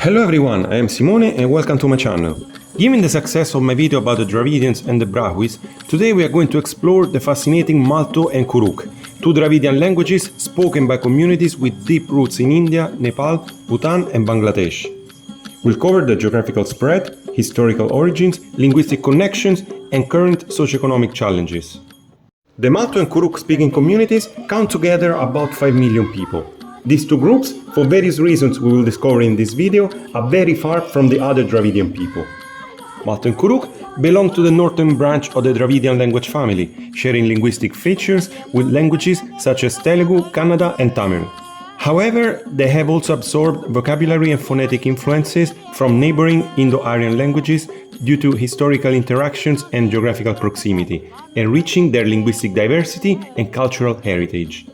Hello everyone, I am Simone and welcome to my channel. Given the success of my video about the Dravidians and the Brahwis, today we are going to explore the fascinating Malto and Kurukh, two Dravidian languages spoken by communities with deep roots in India, Nepal, Bhutan and Bangladesh. We'll cover the geographical spread, historical origins, linguistic connections and current socio-economic challenges. The Malto and Kurukh speaking communities count together about 5 million people. These two groups, for various reasons we will discover in this video, are very far from the other Dravidian people. Malto and Kurukh belong to the northern branch of the Dravidian language family, sharing linguistic features with languages such as Telugu, Kannada and Tamil. However, they have also absorbed vocabulary and phonetic influences from neighboring Indo-Aryan languages due to historical interactions and geographical proximity, enriching their linguistic diversity and cultural heritage.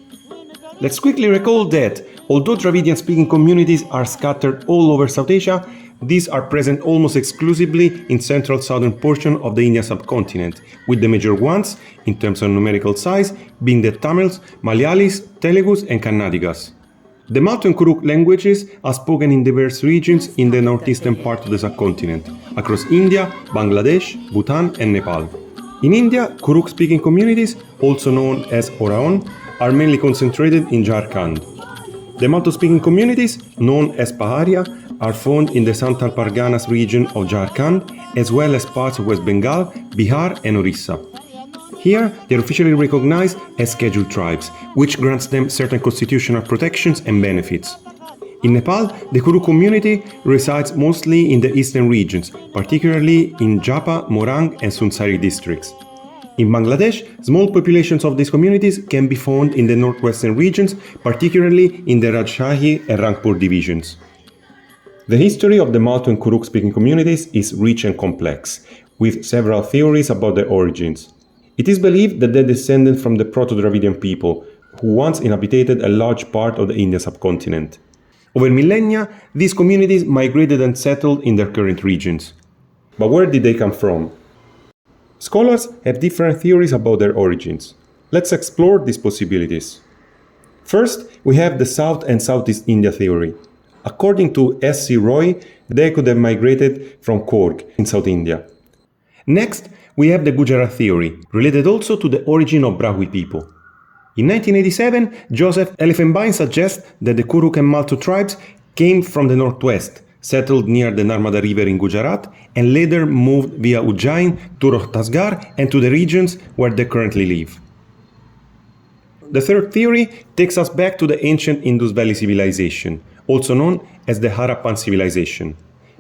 Let's quickly recall that, although Dravidian-speaking communities are scattered all over South Asia, these are present almost exclusively in central-southern portion of the Indian subcontinent, with the major ones, in terms of numerical size, being the Tamils, Malayalis, Telugus and Kannadigas. The Malto and Kurukh languages are spoken in diverse regions in the northeastern part of the subcontinent, across India, Bangladesh, Bhutan and Nepal. In India, Kurukh-speaking communities, also known as Oraon, are mainly concentrated in Jharkhand. The Malto-speaking communities, known as Paharia, are found in the Santhal Parganas region of Jharkhand, as well as parts of West Bengal, Bihar and Orissa. Here, they are officially recognized as scheduled tribes, which grants them certain constitutional protections and benefits. In Nepal, the Kurukh community resides mostly in the eastern regions, particularly in Japa, Morang and Sunsari districts. In Bangladesh, small populations of these communities can be found in the northwestern regions, particularly in the Rajshahi and Rangpur divisions. The history of the Malto and Kurukh speaking communities is rich and complex, with several theories about their origins. It is believed that they descended from the Proto-Dravidian people, who once inhabited a large part of the Indian subcontinent. Over millennia, these communities migrated and settled in their current regions. But where did they come from? Scholars have different theories about their origins. Let's explore these possibilities. First, we have the South and Southeast India theory. According to S.C. Roy, they could have migrated from Kurukh in South India. Next, we have the Gujarat theory, related also to the origin of Brahwi people. In 1987, Joseph Elefantbein suggests that the Kurukh and Malto tribes came from the northwest, settled near the Narmada River in Gujarat, and later moved via Ujjain to Rohtasgar and to the regions where they currently live. The third theory takes us back to the ancient Indus Valley Civilization, also known as the Harappan civilization.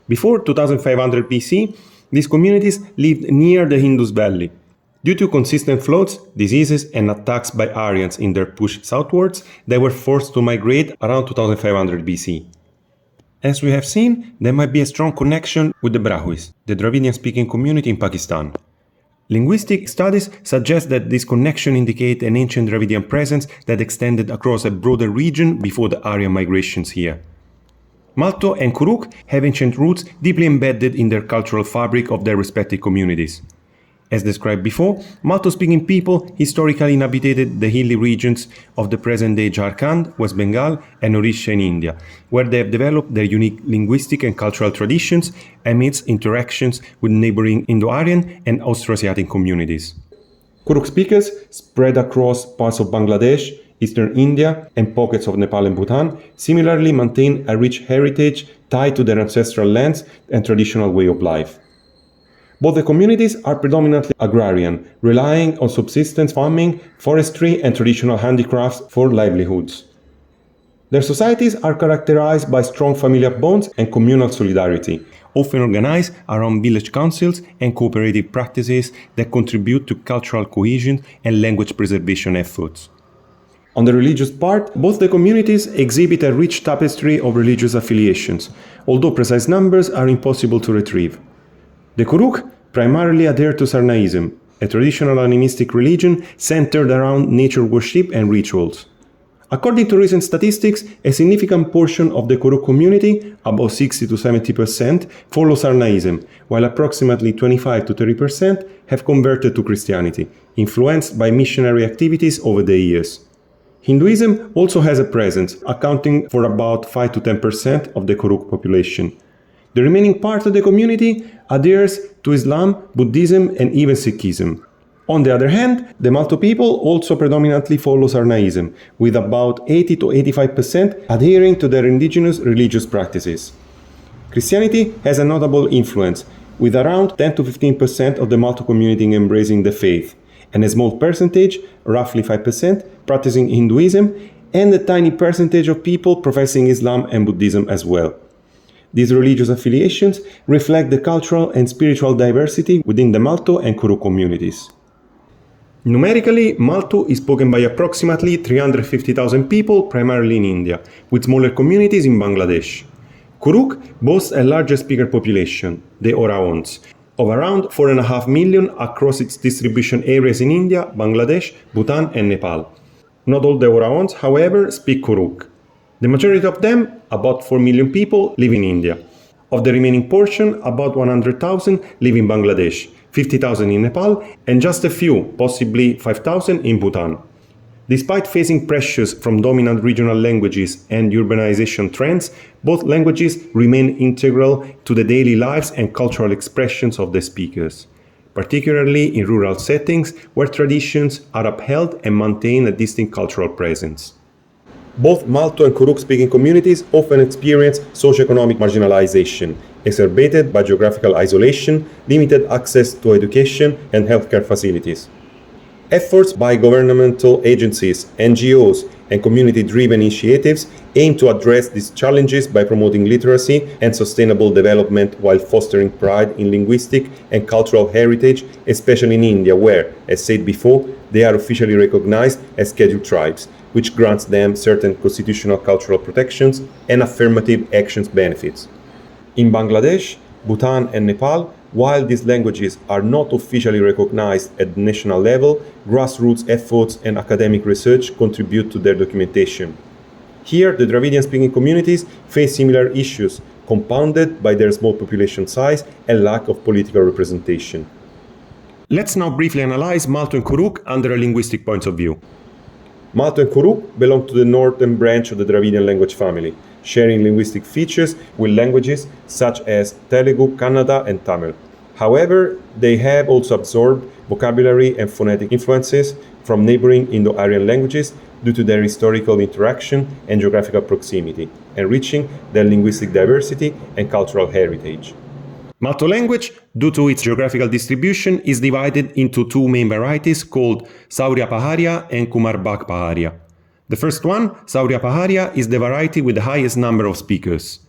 Before 2500 BC, these communities lived near the Indus Valley. Due to consistent floods, diseases and attacks by Aryans in their push southwards, they were forced to migrate around 2500 BC. As we have seen, there might be a strong connection with the Brahwis, the Dravidian-speaking community in Pakistan. Linguistic studies suggest that this connection indicates an ancient Dravidian presence that extended across a broader region before the Aryan migrations here. Malto and Kurukh have ancient roots deeply embedded in their cultural fabric of their respective communities. As described before, Malto-speaking people historically inhabited the hilly regions of the present-day Jharkhand, West Bengal and Orissa in India, where they have developed their unique linguistic and cultural traditions amidst interactions with neighboring Indo-Aryan and Austroasiatic communities. Kurukh speakers spread across parts of Bangladesh, eastern India and pockets of Nepal and Bhutan similarly maintain a rich heritage tied to their ancestral lands and traditional way of life. Both the communities are predominantly agrarian, relying on subsistence farming, forestry and traditional handicrafts for livelihoods. Their societies are characterized by strong familial bonds and communal solidarity, often organized around village councils and cooperative practices that contribute to cultural cohesion and language preservation efforts. On the religious part, both the communities exhibit a rich tapestry of religious affiliations, although precise numbers are impossible to retrieve. The Kurukh primarily adhere to Sarnaism, a traditional animistic religion centered around nature worship and rituals. According to recent statistics, a significant portion of the Kurukh community, about 60 to 70%, follow Sarnaism, while approximately 25 to 30% have converted to Christianity, influenced by missionary activities over the years. Hinduism also has a presence, accounting for about 5 to 10% of the Kurukh population. The remaining part of the community adheres to Islam, Buddhism, and even Sikhism. On the other hand, the Malto people also predominantly follow Sarnaism, with about 80 to 85% adhering to their indigenous religious practices. Christianity has a notable influence, with around 10 to 15% of the Malto community embracing the faith, and a small percentage, roughly 5%, practicing Hinduism, and a tiny percentage of people professing Islam and Buddhism as well. These religious affiliations reflect the cultural and spiritual diversity within the Malto and Kurukh communities. Numerically, Malto is spoken by approximately 350,000 people, primarily in India, with smaller communities in Bangladesh. Kurukh boasts a larger speaker population, the Oraons, of around 4.5 million across its distribution areas in India, Bangladesh, Bhutan, and Nepal. Not all the Oraons, however, speak Kurukh. The majority of them, about 4 million people, live in India. Of the remaining portion, about 100,000 live in Bangladesh, 50,000 in Nepal, and just a few, possibly 5,000, in Bhutan. Despite facing pressures from dominant regional languages and urbanization trends, both languages remain integral to the daily lives and cultural expressions of the speakers, particularly in rural settings where traditions are upheld and maintain a distinct cultural presence. Both Malto and Kurukh speaking communities often experience socio-economic marginalization, exacerbated by geographical isolation, limited access to education and healthcare facilities. Efforts by governmental agencies, NGOs, and community-driven initiatives aim to address these challenges by promoting literacy and sustainable development while fostering pride in linguistic and cultural heritage, especially in India where, as said before, they are officially recognized as scheduled tribes, which grants them certain constitutional cultural protections and affirmative actions benefits. In Bangladesh, Bhutan, and Nepal, while these languages are not officially recognized at the national level, grassroots efforts and academic research contribute to their documentation. Here, the Dravidian-speaking communities face similar issues, compounded by their small population size and lack of political representation. Let's now briefly analyze Malto and Kurukh under a linguistic point of view. Malto and Kurukh belong to the northern branch of the Dravidian language family, sharing linguistic features with languages such as Telugu, Kannada, and Tamil. However, they have also absorbed vocabulary and phonetic influences from neighboring Indo-Aryan languages due to their historical interaction and geographical proximity, enriching their linguistic diversity and cultural heritage. Malto language, due to its geographical distribution, is divided into two main varieties called Saurya Paharia and Kumarbak Paharia. The first one, Saurya Paharia, is the variety with the highest number of speakers.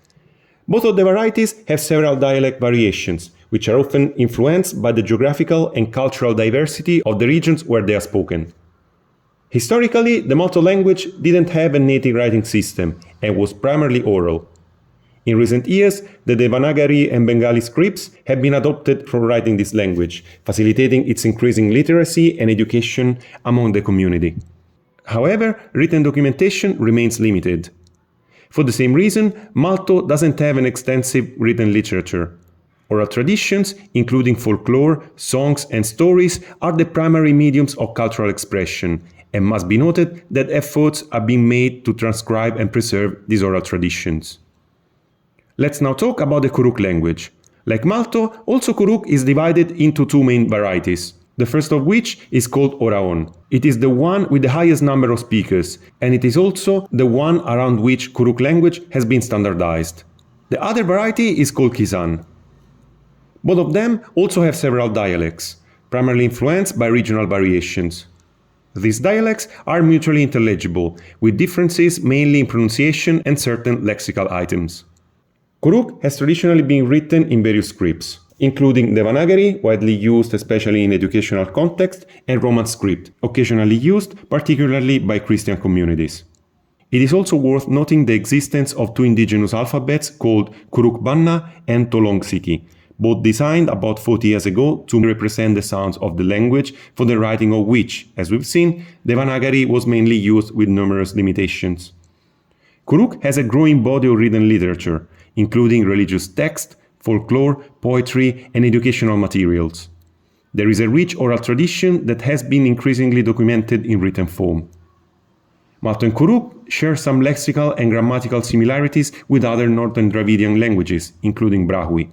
Both of the varieties have several dialect variations, which are often influenced by the geographical and cultural diversity of the regions where they are spoken. Historically, the Malto language didn't have a native writing system and was primarily oral. In recent years, the Devanagari and Bengali scripts have been adopted for writing this language, facilitating its increasing literacy and education among the community. However, written documentation remains limited. For the same reason, Malto doesn't have an extensive written literature. Oral traditions, including folklore, songs, and stories, are the primary mediums of cultural expression, and must be noted that efforts are being made to transcribe and preserve these oral traditions. Let's now talk about the Kurukh language. Like Malto, also Kurukh is divided into two main varieties, the first of which is called Oraon. It is the one with the highest number of speakers, and it is also the one around which Kurukh language has been standardized. The other variety is called Kisan. Both of them also have several dialects, primarily influenced by regional variations. These dialects are mutually intelligible, with differences mainly in pronunciation and certain lexical items. Kurukh has traditionally been written in various scripts, including Devanagari, widely used especially in educational context, and Roman script, occasionally used particularly by Christian communities. It is also worth noting the existence of two indigenous alphabets called Kurukh Banna and Tolong Siki, both designed about 40 years ago to represent the sounds of the language, for the writing of which, as we've seen, Devanagari was mainly used with numerous limitations. Kurukh has a growing body of written literature, including religious text, folklore, poetry, and educational materials. There is a rich oral tradition that has been increasingly documented in written form. Malto and Kurukh share some lexical and grammatical similarities with other northern Dravidian languages, including Brahui.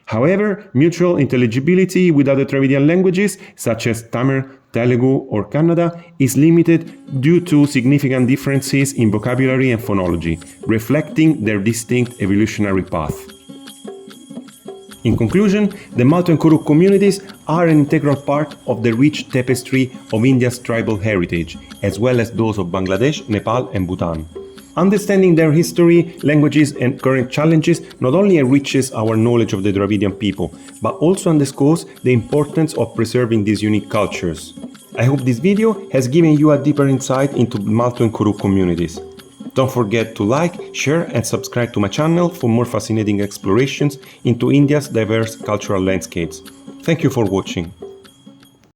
However, mutual intelligibility with other Dravidian languages, such as Tamil, Telugu, or Kannada, is limited due to significant differences in vocabulary and phonology, reflecting their distinct evolutionary path. In conclusion, the Malto and Kurukh communities are an integral part of the rich tapestry of India's tribal heritage, as well as those of Bangladesh, Nepal, and Bhutan. Understanding their history, languages, and current challenges not only enriches our knowledge of the Dravidian people, but also underscores the importance of preserving these unique cultures. I hope this video has given you a deeper insight into Malto and Kurukh communities. Don't forget to like, share, and subscribe to my channel for more fascinating explorations into India's diverse cultural landscapes. Thank you for watching.